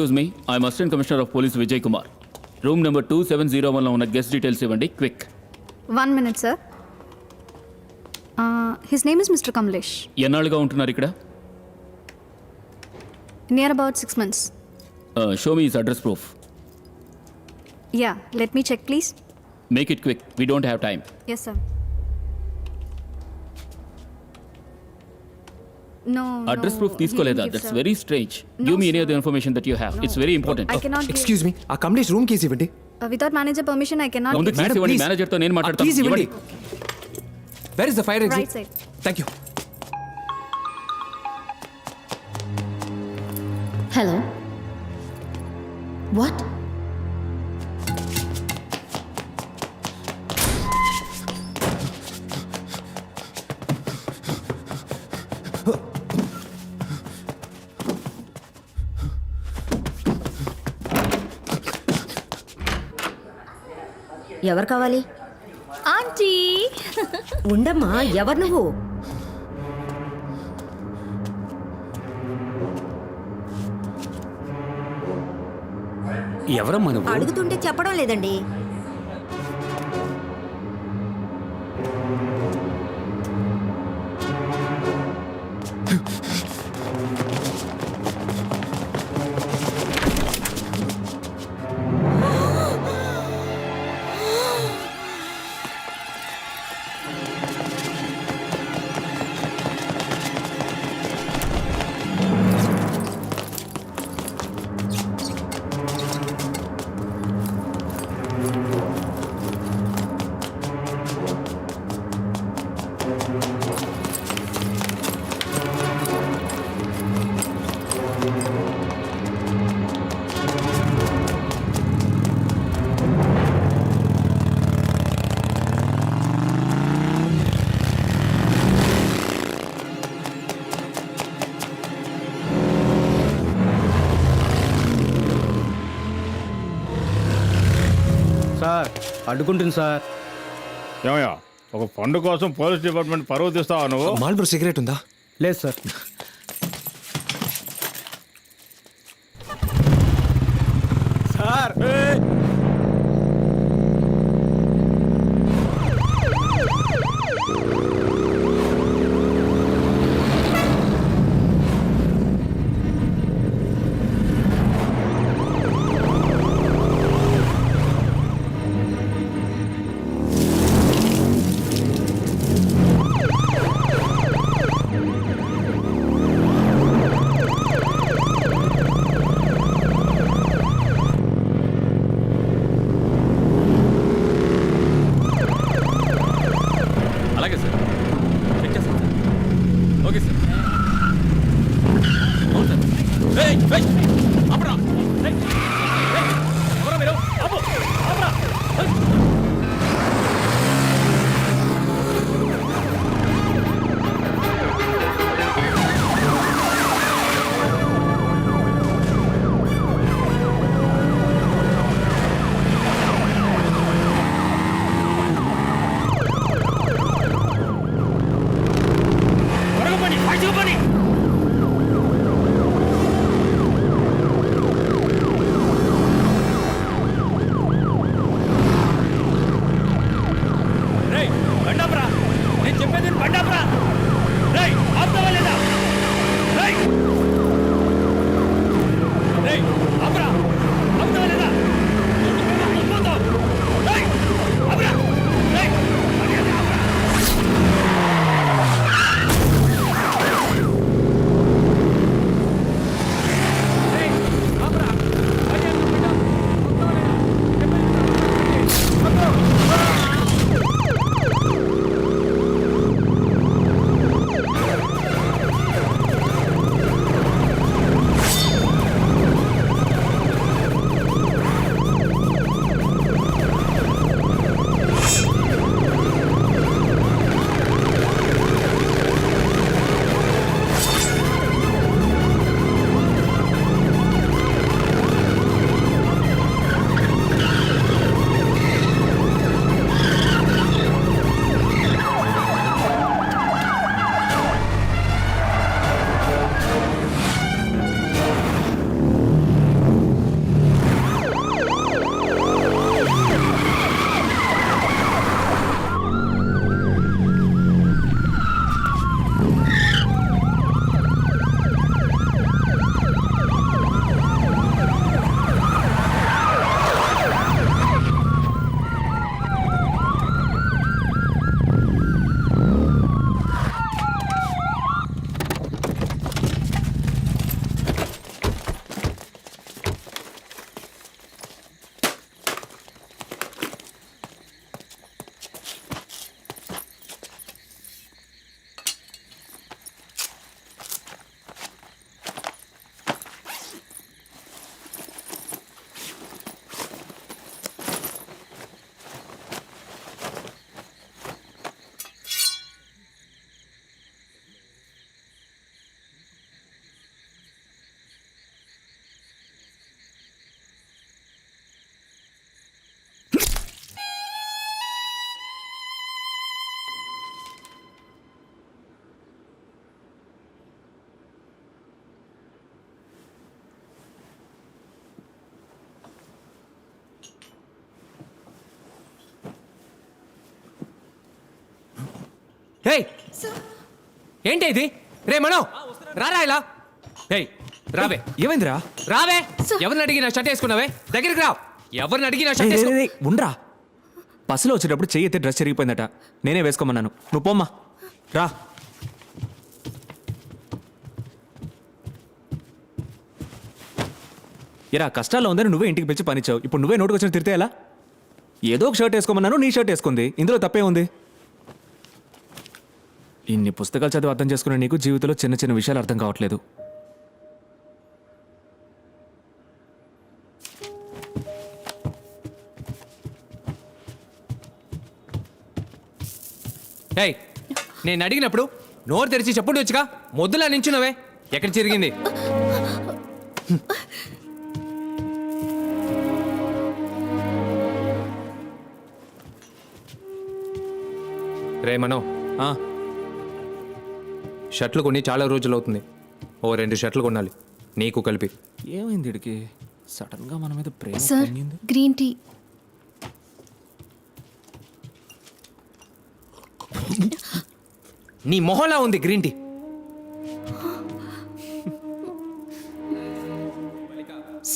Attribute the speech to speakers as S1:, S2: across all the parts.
S1: Excuse me, I'm Assistant Commissioner of Police Vijay Kumar. Room number 2701 లో ఉన్న guest details ఇవ్వండి quick.
S2: 1 minute, sir. His name is Mr. Kamlesh.
S1: ఎన్నాళ్ళుగా ఉంటున్నారు ఇక్కడ?
S2: Near about 6 months.
S1: Show me his address proof.
S2: Yeah, let me check, please.
S1: Make it quick. We don't have time.
S2: Yes, sir. No.
S1: Address proof తీసుకోలేదా? That's very strange. Give me any other information that you have. It's very important.
S2: I cannot give.
S3: Excuse me ఆ Kamlesh room keys ఇవ్వండి.
S2: Without manager permission, I cannot
S1: ముందు
S2: give.
S1: keys ఇవ్వండి.
S3: please.
S1: Manager తో నేను మాట్లాడతాను.
S3: Please ఇవ్వండి.
S1: ఇవ్వండి.
S3: Where is the fire
S2: Right
S3: exit?
S2: side.
S3: Thank you.
S4: Hello? What? ఎవరు కావాలి?
S2: Auntie!
S4: ఉండమ్మా, ఎవరు నువ్వు?
S3: ఎవరమ్మా నువ్వు?
S4: అడుగుతుంటే చెప్పడం లేదండి.
S5: సార్ అడ్డుకుంటుంది సార్.
S6: ఏమయ్యా ఒక పండు కోసం పోలీస్ డిపార్ట్మెంట్ పరువు తీస్తావా నువ్వు?
S3: మాల్బ్రో సిగరెట్ ఉందా?
S5: లేదు సార్. సార్
S1: అలాగే సార్. చెక్ చేస్తాను సార్. Okay sir. అవును సార్. ఏయ్, ఏయ్, ఆపరా. ఏయ్, ఏయ్, ఎవరా మీరు? ఆపు, ఆపరా. ఏయ్. త్వరగా పని, ఫాస్ట్గా పని.
S3: ఏయ్ ఏంటి ఇది? రే మనో రారా ఇలా. ఏయ్ రావే. ఏమైందిరా? రావే. ఎవరిని అడిగి నా షర్ట్ వేసుకున్నావే? దగ్గరికి రా. ఎవరిని అడిగి నా షర్ట్ ఉండరా. బస్సులో వచ్చేటప్పుడు చెయ్యి ఎత్తే డ్రెస్ చెరిగిపోయిందట. నేనే వేసుకోమన్నాను. నువ్వు పోమ్మా. రా. ఇరా కష్టాల్లో ఉందని నువ్వే ఇంటికి పిలిచి పనిచ్చావు. ఇప్పుడు నువ్వే నోటుకు వచ్చిన తిరితే ఎలా? ఏదో ఒక షర్ట్ వేసుకోమన్నాను, నీ షర్ట్ వేసుకుంది. ఇందులో తప్పే ఉంది. ఇన్ని పుస్తకాలు చదివి అర్థం చేసుకునే నీకు జీవితంలో చిన్న చిన్న విషయాలు అర్థం కావట్లేదు. ఏయ్ నేను అడిగినప్పుడు నోరు తెరిచి చెప్పుడు వచ్చుగా. మొద్దులా నించున్నావే. ఎక్కడ చిరిగింది? రే మనో షర్ట్లు కొని చాలా రోజులు అవుతుంది. ఓ 2 షర్ట్లు కొనాలి నీకు కలిపి. ఏమైంది ఇడికి? సడన్ గా మన మీద ప్రేమ
S2: సార్
S3: పొంగింది.
S2: Green tea.
S3: నీ మొహంలా ఉంది గ్రీన్ టీ.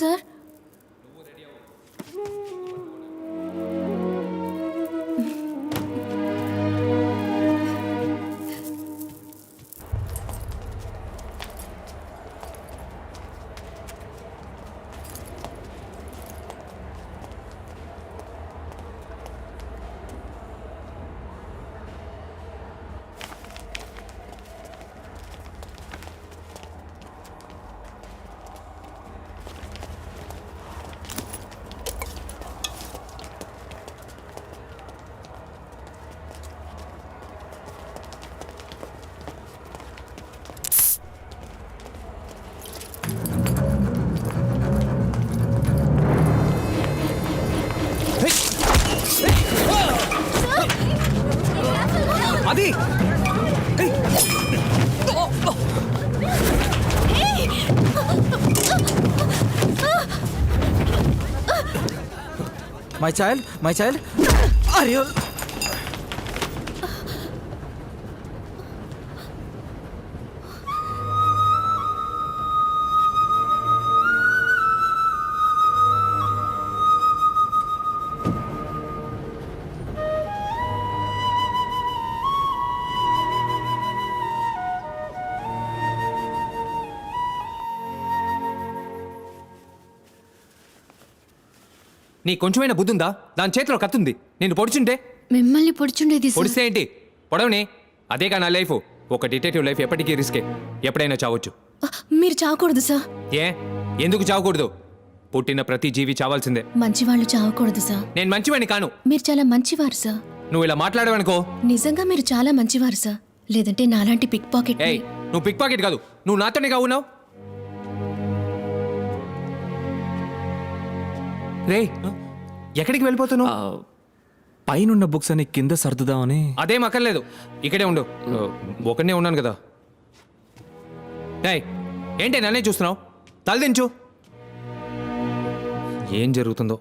S2: సార్
S3: అది
S5: మై చైల్డ్ ఆర్ యు?
S3: నీ కొంచెమైనా బుద్ధి ఉందా? దాని చేతిలో కత్తుంది. నేను పొడిచుంటే
S2: మిమ్మల్ని పొడిచుండేది సార్.
S3: పొడిస్తే ఏంటి? పొడవని. అదేగా నా లైఫ్. ఒక డిటెక్టివ్ లైఫ్ ఎప్పటికీ రిస్కే. ఎప్పుడైనా చావచ్చు.
S2: మీరు చావకూడదు సార్.
S3: ఏ ఎందుకు చావకూడదు? పుట్టిన ప్రతి జీవి చావాల్సిందే.
S2: మంచివాళ్ళు చావకూడదు సార్.
S3: నేను మంచివాడిని కాను.
S2: మీరు చాలా మంచివారు సార్.
S3: నువ్వు ఇలా మాట్లాడవనుకో.
S2: నిజంగా మీరు చాలా మంచివారు సార్. లేదంటే నాలాంటి పిక్ పాకెట్.
S3: ఏయ్ నువ్వు పిక్ పాకెట్ కాదు. నువ్వు నాతోనేగా ఉన్నావు. రే ఎక్కడికి వెళ్ళిపోతున్నావు? పైనున్న బుక్స్ అని కింద సర్దుదామని. అదేం అక్కర్లేదు. ఇక్కడే ఉండు. ఒకనే ఉన్నాను కదా. ఏయ్ ఏంటి నన్నే చూస్తున్నావు? తలదించు. ఏం జరుగుతుందో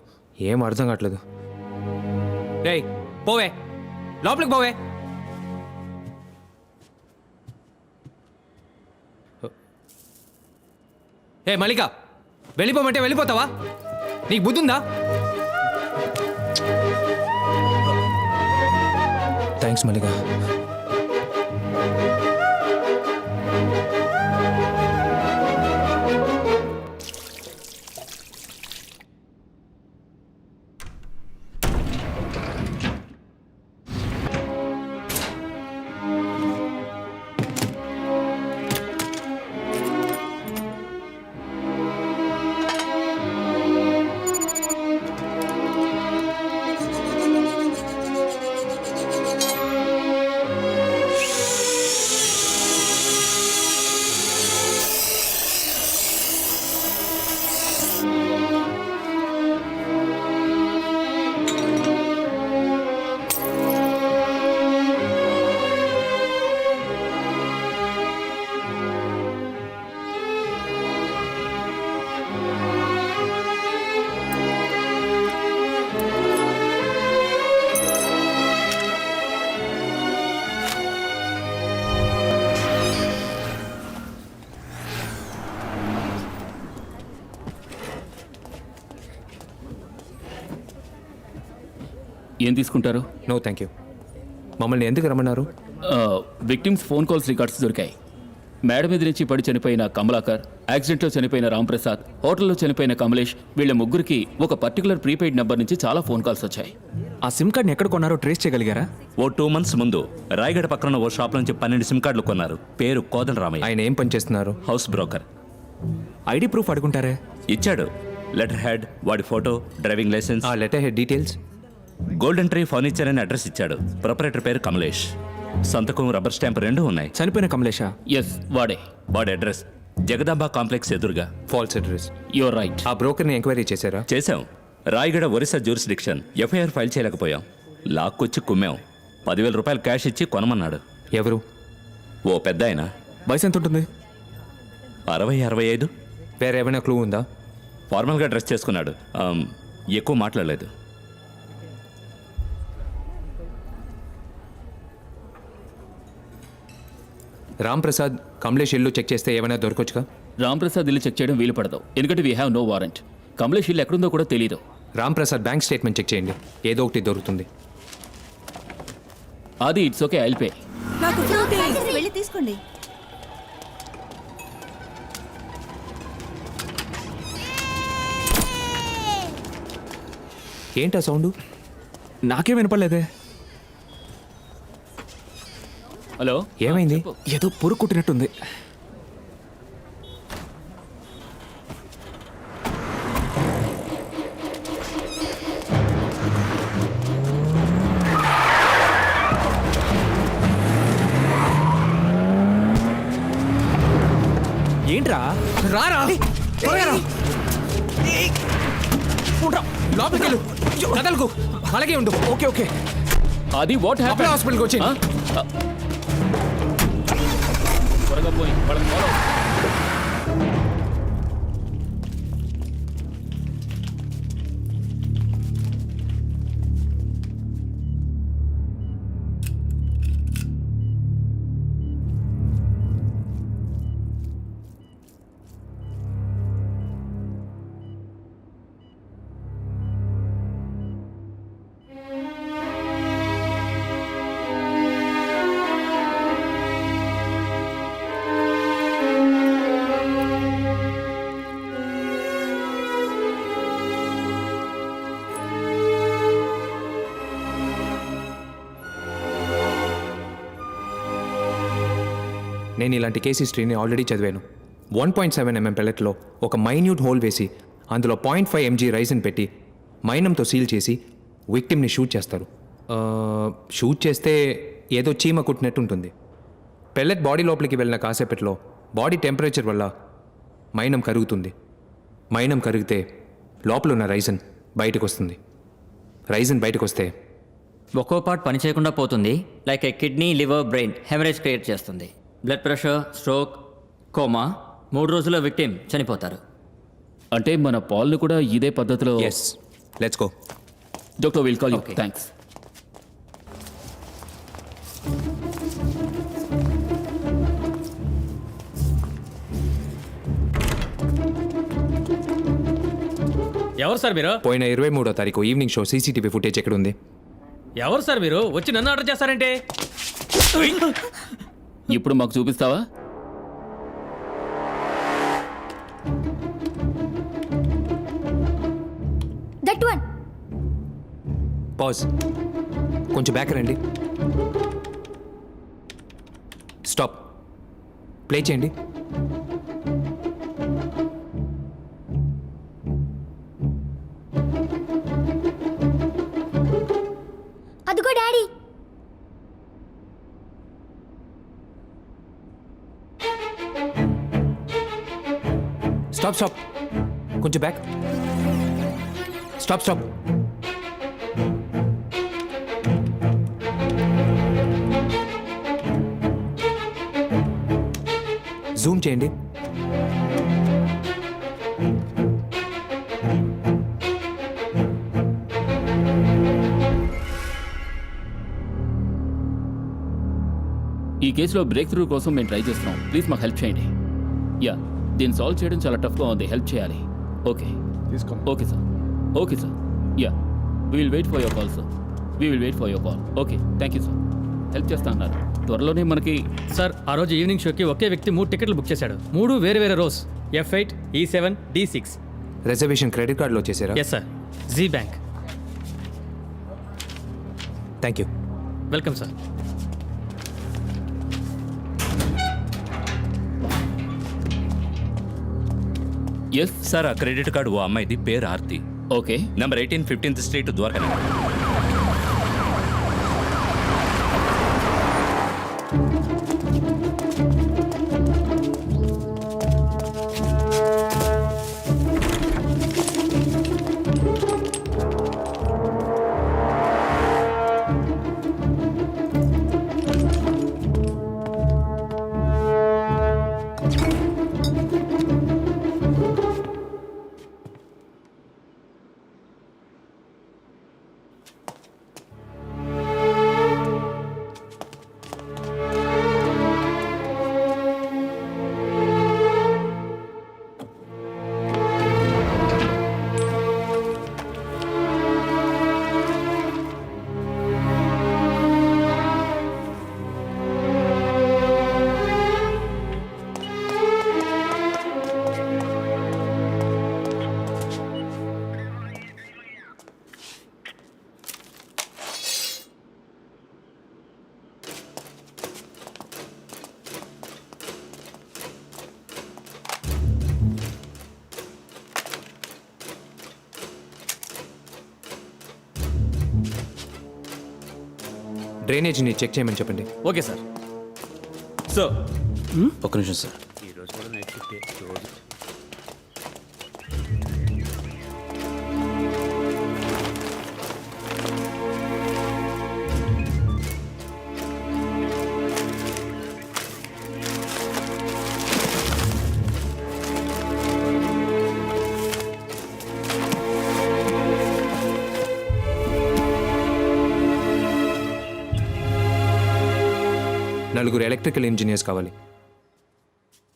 S3: ఏం అర్థం కావట్లేదు. ఏయ్ పోవే. లోపలికి పోవే. ఏ మల్లిక వెళ్ళిపోమంటే వెళ్ళిపోతావా? నీకు బుద్ధి ఉందా? థ్యాంక్స్ మల్లిక.
S1: ఏం తీసుకుంటారు?
S3: No thank you. మమ్మల్ని ఎందుకు రమ్మన్నారు?
S1: విక్టిమ్స్ ఫోన్ కాల్స్ రికార్డ్స్ దొరికాయి. మేడ మీద నుంచి పడి చనిపోయిన కమలాకర్, యాక్సిడెంట్లో చనిపోయిన రాంప్రసాద్, హోటల్లో చనిపోయిన కమలేష్, వీళ్ళ ముగ్గురికి ఒక పర్టికులర్ ప్రీపెయిడ్ నెంబర్ నుంచి చాలా ఫోన్ కాల్స్ వచ్చాయి.
S5: ఆ సిమ్ కార్డ్ని ఎక్కడ కొన్నారో ట్రేస్ చేయగలిగారా?
S7: ఓ 2 months ముందు రాయగడ పక్కన ఓ షాప్ నుంచి 12 సిమ్ కార్డులు కొన్నారు. పేరు కోదల రామయ్య,
S3: ఆయన ఏం పని చేస్తున్నారు?
S7: House broker.
S5: ఐడి ప్రూఫ్ అడుగుంటారే?
S7: ఇచ్చాడు. లెటర్ హెడ్, వాడి ఫోటో, డ్రైవింగ్ లైసెన్స్.
S3: ఆ letter head details.
S7: Golden tree furniture అని అడ్రస్ ఇచ్చాడు. ప్రొపరేటర్ పేరు కమలేష్. సంతకం, రబ్బర్ స్టాంప్ 2 ఉన్నాయి.
S5: చనిపోయిన కమలేషా?
S1: ఎస్, వాడే.
S7: వాడి అడ్రస్ జగదాంబ కాంప్లెక్స్ ఎదురుగా.
S3: False address.
S1: Your right.
S3: ఆ బ్రోకర్ని ఎంక్వైరీ చేశారా?
S7: చేశాం. Rayagada Orissa jurisdiction. FIR file చేయలేకపోయాం. లాక్కొచ్చి కుమ్మాం. 10,000 రూపాయలు క్యాష్ ఇచ్చి కొనమన్నాడు.
S3: ఎవరు?
S7: ఓ పెద్ద ఆయన.
S5: వయసు ఎంత ఉంటుంది?
S7: 60-65.
S3: వేరే ఏమైనా క్లూ ఉందా?
S7: ఫార్మల్గా డ్రెస్ చేసుకున్నాడు. ఎక్కువ మాట్లాడలేదు.
S3: రామ్ ప్రసాద్, కమలేష్ ఇల్లు చెక్ చేస్తే ఏమైనా దొరకొచ్చుగా?
S1: రాంప్రసాద్ ఇల్లు చెక్ చేయడం వీలు పడదు, ఎందుకంటే we have no warrant. Kamlesh ఇల్లు ఎక్కడుందో కూడా తెలియదు.
S3: Ram Prasad bank statement check చేయండి, ఏదో ఒకటి దొరుకుతుంది.
S1: అది ఇట్స్ ఓకే, ఐల్ పే.
S4: వెళ్ళి తీసుకోండి.
S3: ఏంటా సౌండ్?
S5: నాకేం వినపడలేదే.
S1: హలో,
S3: ఏమైంది?
S5: ఏదో పురుగు కుట్టినట్టుంది. ఏంట్రా?
S3: రారా, త్వరగా రా. లోపలికి వెళ్ళు, కదలకు, అలాగే ఉండు.
S5: Okay okay.
S1: అది వాట్
S3: అప్పుడే
S1: హ్యాపెన్?
S3: హాస్పిటల్కి వచ్చి
S1: త్వరగా పోయి వాళ్ళని follow.
S3: నేను ఇలాంటి కేస్ హిస్టరీని ఆల్రెడీ చదివాను. 1.7 mm పెల్లెట్లో ఒక మైన్యూట్ హోల్ వేసి అందులో 0.5 mg రైస్ని పెట్టి మైనంతో సీల్ చేసి విక్టిమ్ని షూట్ చేస్తారు. షూట్ చేస్తే ఏదో చీమ కుట్టినట్టు ఉంటుంది. పెల్లెట్ బాడీ లోపలికి వెళ్ళిన కాసేపట్లో బాడీ టెంపరేచర్ వల్ల మైనం కరుగుతుంది. మైనం కరిగితే లోపల ఉన్న రైజన్ బయటకు వస్తుంది. రైజన్ బయటకు వస్తే
S8: ఒక్కో పార్ట్ పనిచేయకుండా పోతుంది. Like a kidney, liver, brain haemorrhage create చేస్తుంది. Blood pressure, stroke, coma. 3 రోజుల్లో విక్టిమ్ చనిపోతారు.
S1: అంటే మన పాల్ని కూడా ఇదే పద్ధతిలో.
S3: Yes, let's go.
S1: Doctor will call you.
S8: Okay.
S1: Thanks.
S9: ఎవరు సార్ మీరు?
S3: పోయిన 23వ తారీఖు ఈవినింగ్ షో సీసీటీవీ ఫుటేజ్ ఎక్కడ ఉంది?
S9: ఎవరు సార్ మీరు? వచ్చి నన్ను ఆర్డర్ చేస్తారంటే?
S1: ఇప్పుడు మాకు చూపిస్తావా?
S4: That one.
S3: పాజ్, కొంచెం బ్యాక్ రండి. స్టాప్, ప్లే చేయండి.
S4: అదిగో డాడీ.
S3: స్టాప్ స్టాప్, కొంచెం బ్యాక్. Stop stop. జూమ్ చేయండి.
S1: ఈ కేసులో బ్రేక్ త్రూ కోసం మేము ట్రై చేస్తున్నాం. ప్లీజ్ మాకు హెల్ప్ చేయండి. యా, దీన్ని సాల్వ్ చేయడం చాలా టఫ్గా ఉంది. హెల్ప్ చేయాలి. Okay, okay sir. Okay sir. Ya, we will wait for your call sir. We will wait for your call. Okay, thank you sir. Help చేస్తా అన్నారు. త్వరలోనే మనకి
S9: సార్ ఆ రోజు ఈవినింగ్ షోకి ఒకే వ్యక్తి 3 టికెట్లు బుక్ చేశాడు. 3 వేరే వేరే rose, F8, E7, D6.
S3: Reservation credit కార్డులో వచ్చేసారా?
S9: Yes sir. G bank.
S3: Thank you.
S9: Welcome sir.
S1: Yes.
S7: Sir ఆ క్రెడిట్ కార్డు ఓ అమ్మాయిది, పేరు Aarti,
S1: okay.
S7: Number 18 15th street Dwarka.
S3: డ్రైనేజీని చెక్ చేయమని చెప్పండి.
S9: Okay sir.
S10: ఒక్క నిమిషం సార్.
S3: నలుగురు ఎలక్ట్రికల్ ఇంజనీర్స్ కావాలి.